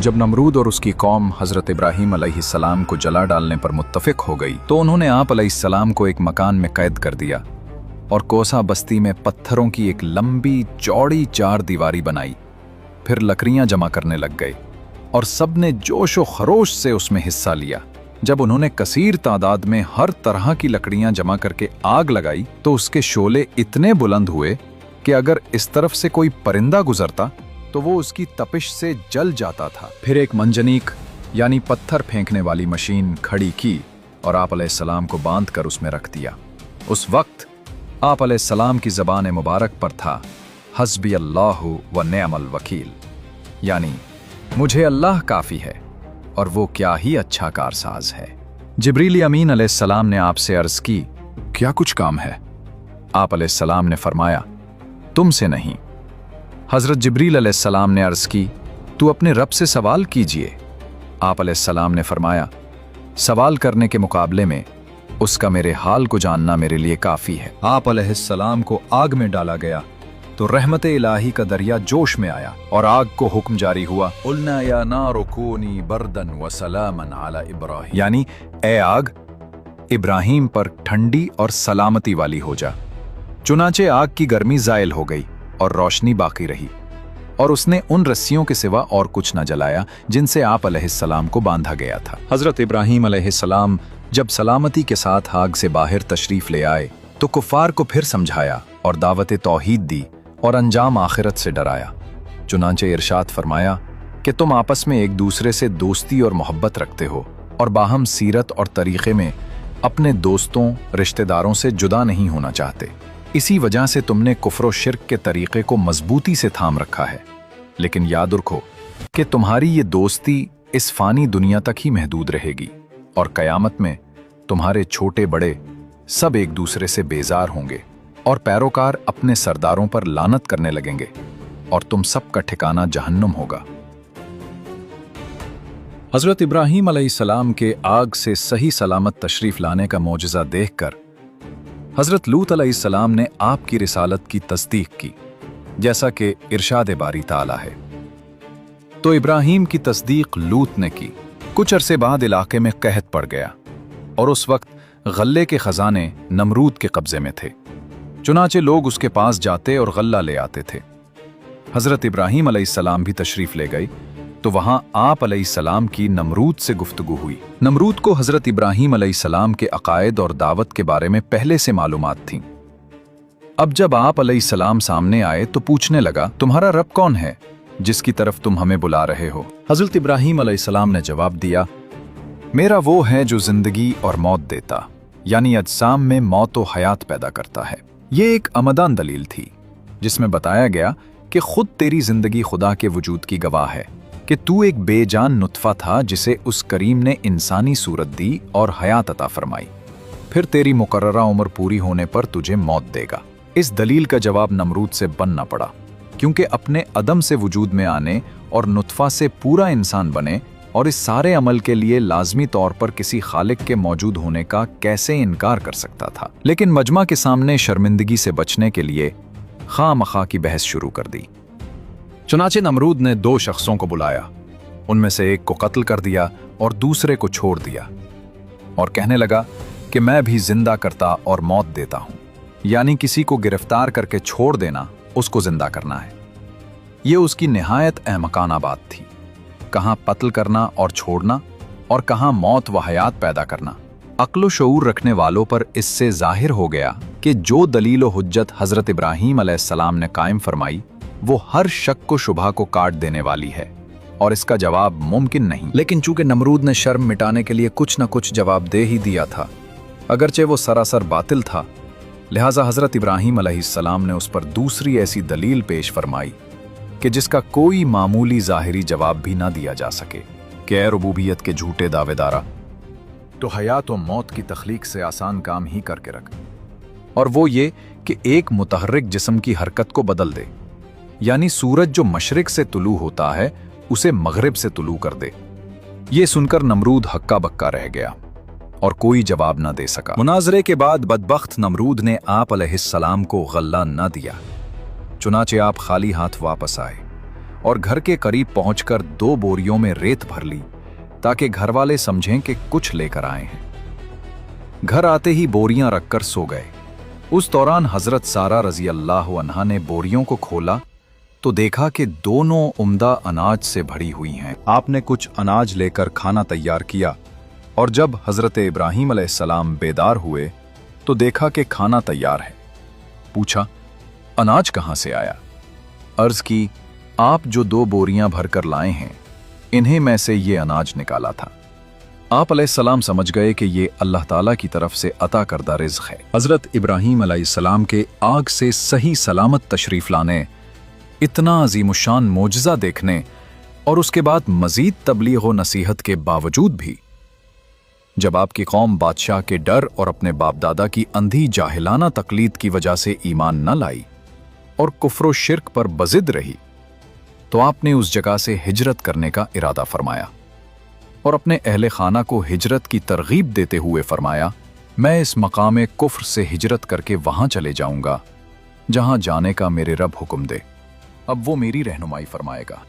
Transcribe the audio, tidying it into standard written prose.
जब नमरूद और उसकी कौम हजरत इब्राहीम अलैहिस्सलाम को जला डालने पर मुत्तफिक हो गई तो उन्होंने आप अलैहिस्सलाम को एक मकान में कैद कर दिया और कोसा बस्ती में पत्थरों की एक लंबी चौड़ी 4 दीवारी बनाई। फिर लकड़ियां जमा करने लग गए और सबने जोश व खरोश से उसमें हिस्सा लिया। जब उन्होंने कसीर तादाद में हर तरह की लकड़ियां जमा करके आग लगाई तो उसके शोले इतने बुलंद हुए कि अगर इस तरफ से कोई परिंदा गुजरता तो वो उसकी तपिश से जल जाता था। फिर एक मंजनीक यानी पत्थर फेंकने वाली मशीन खड़ी की और आप अलैहिस्सलाम को बांधकर उसमें रख दिया। उस वक्त आप अलैहिस्सलाम की ज़बान मुबारक पर था हस्बी अल्लाहु व निअमल वकील, यानी मुझे अल्लाह काफ़ी है और वो क्या ही अच्छा कारसाज है। जिब्रील अमीन अलैहिस्सलाम ने आपसे अर्ज़ की, क्या कुछ काम है? आप अलैहिस्सलाम ने फरमाया, तुमसे नहीं। हज़रत जिब्रील अलैहिस्सलाम ने अर्ज़ की, तू अपने रब से सवाल कीजिए। आप अलैहिस्सलाम ने फरमाया, सवाल करने के मुकाबले में उसका मेरे हाल को जानना मेरे लिए काफ़ी है। आप अलैहिस्सलाम को आग में डाला गया तो रहमत इलाही का दरिया जोश में आया और आग को हुक्म जारी हुआ, उल्ना या नारु कूनी बर्दन व सलामन अला इब्राहीम, यानी ए आग इब्राहीम पर ठंडी और सलामती वाली हो जा। चुनाचे आग की गर्मी ज़ायल हो गई और रोशनी बाकी रही और उसने उन रस्सियों के सिवा और कुछ न जलाया जिनसे आप अलैहिस्सलाम को बांधा गया था। हज़रत इब्राहीम अलैहिस्सलाम जब सलामती के साथ आग से बाहर तशरीफ ले आए तो कुफ़ार को फिर समझाया और दावत तौहीद दी और अंजाम आखिरत से डराया। चुनांचे इरशाद फरमाया कि तुम आपस में एक दूसरे से दोस्ती और मोहब्बत रखते हो और बाहम सीरत और तरीक़े में अपने दोस्तों रिश्तेदारों से जुदा नहीं होना चाहते। इसी वजह से तुमने कुफ्र और शिर्क के तरीक़े को मजबूती से थाम रखा है। लेकिन याद रखो कि तुम्हारी ये दोस्ती इस फ़ानी दुनिया तक ही महदूद रहेगी और क़यामत में तुम्हारे छोटे बड़े सब एक दूसरे से बेजार होंगे और पैरोकार अपने सरदारों पर लानत करने लगेंगे और तुम सब का ठिकाना जहन्नुम होगा। हज़रत इब्राहीम अलैहिस्सलाम के आग से सही सलामत तशरीफ लाने का मौजज़ा देखकर हज़रत लूत अलैहिस्सलाम ने आपकी रिसालत की तस्दीक की, जैसा कि इरशाद बारी ताला है। तो इब्राहीम की तस्दीक लूत ने की। कुछ अरसे बाद इलाके में कहत पड़ गया और उस वक्त गल्ले के खजाने नमरूद के कब्जे में थे। चुनाचे लोग उसके पास जाते और गल्ला ले आते थे। हज़रत इब्राहीम अलैहिस्सलाम भी तशरीफ ले गए तो वहां आप अलैहिस्सलाम की नमरूद से गुफ्तगू हुई। नमरूद को हज़रत इब्राहीम अलैहिस्सलाम के अकायद और दावत के बारे में पहले से मालूमात थीं। अब जब आप अलैहिस्सलाम सामने आए तो पूछने लगा, तुम्हारा रब कौन है जिसकी तरफ तुम हमें बुला रहे हो? हज़रत इब्राहीम अलैहिस्सलाम ने जवाब दिया, मेरा वो है जो जिंदगी और मौत देता, यानी अजसाम में मौत व हयात पैदा करता है। ये एक अमदान दलील थी जिसमें बताया गया कि खुद तेरी जिंदगी खुदा के वजूद की गवाह है कि तू एक बेजान नुत्फा था जिसे उस करीम ने इंसानी सूरत दी और हयात अता फरमाई। फिर तेरी मुकर्ररा उम्र पूरी होने पर तुझे मौत देगा। इस दलील का जवाब नमरूद से बनना पड़ा, क्योंकि अपने अदम से वजूद में आने और नुत्फा से पूरा इंसान बने और इस सारे अमल के लिए लाजमी तौर पर किसी खालिक के मौजूद होने का कैसे इनकार कर सकता था। लेकिन मजमा के सामने शर्मिंदगी से बचने के लिए खामखा की बहस शुरू कर दी। चुनाचे नमरूद ने 2 शख्सों को बुलाया, उनमें से एक को कत्ल कर दिया और दूसरे को छोड़ दिया और कहने लगा कि मैं भी जिंदा करता और मौत देता हूं, यानी किसी को गिरफ्तार करके छोड़ देना उसको जिंदा करना है। ये उसकी निहायत अहमकाना बात थी। कहां कत्ल करना और छोड़ना और कहां मौत व हयात पैदा करना। अक्ल व शऊर रखने वालों पर इससे जाहिर हो गया कि जो दलील व हुज्जत हज़रत इब्राहीम अलैहिस्सलाम ने कायम फरमाई वो हर शक को शुबहा को काट देने वाली है और इसका जवाब मुमकिन नहीं। लेकिन चूंकि नमरूद ने शर्म मिटाने के लिए कुछ न कुछ जवाब दे ही दिया था, अगरचे वो सरासर बातिल था, लिहाजा हज़रत इब्राहीम अलैहिस्सलाम ने उस पर दूसरी ऐसी दलील पेश फरमाई कि जिसका कोई मामूली ज़ाहिरी जवाब भी ना दिया जा सके कि ए रुबूबियत के झूठे दावेदारा, तो हयात व मौत की तख्लीक से आसान काम ही करके रख, और वो ये कि एक मुतहर्रिक जिस्म की हरकत को बदल दे, यानी सूरज जो मशरिक से तुलू होता है उसे मगरिब से तुलू कर दे। ये सुनकर नमरूद हक्का बक्का रह गया और कोई जवाब ना दे सका। मुनाजरे के बाद बदबख्त नमरूद ने आप अलैहिस्सलाम को गल्ला न दिया, चुनाचे आप खाली हाथ वापस आए और घर के करीब पहुंचकर 2 बोरियों में रेत भर ली ताकि घर वाले समझें कि कुछ लेकर आए हैं। घर आते ही बोरियां रखकर सो गए। उस दौरान हजरत सारा रजी अल्लाह अन्हा ने बोरियों को खोला तो देखा कि दोनों उम्दा अनाज से भरी हुई हैं। आपने कुछ अनाज लेकर खाना तैयार किया और जब हजरत इब्राहीम अलैहिस्सलाम बेदार हुए तो देखा कि खाना तैयार है। पूछा, अनाज कहां से आया? अर्ज की, आप जो 2 बोरियां भरकर लाए हैं, इन्हें में से ये अनाज निकाला था। आप अलैहिस्सलाम समझ गए कि ये अल्लाह ताला की तरफ से अता करदा रिज़्क़ है। हजरत इब्राहीम अलैहिस्सलाम के आग से सही सलामत तशरीफ लाने, इतना अजीमुशान मोजज़ा देखने और उसके बाद मजीद तबलीग व नसीहत के बावजूद भी जब आपकी कौम बादशाह के डर और अपने बाप दादा की अंधी जाहिलाना तकलीद की वजह से ईमान न लाई और कुफ्र शिर्क पर बजिद रही, तो आपने उस जगह से हिजरत करने का इरादा फरमाया और अपने अहले खाना को हिजरत की तरगीब देते हुए फरमाया, मैं इस मकाम कुफ्र से हिजरत करके वहां चले जाऊंगा जहां जाने का मेरे रब हुक्म दे, अब वो मेरी रहनुमाई फरमाएगा।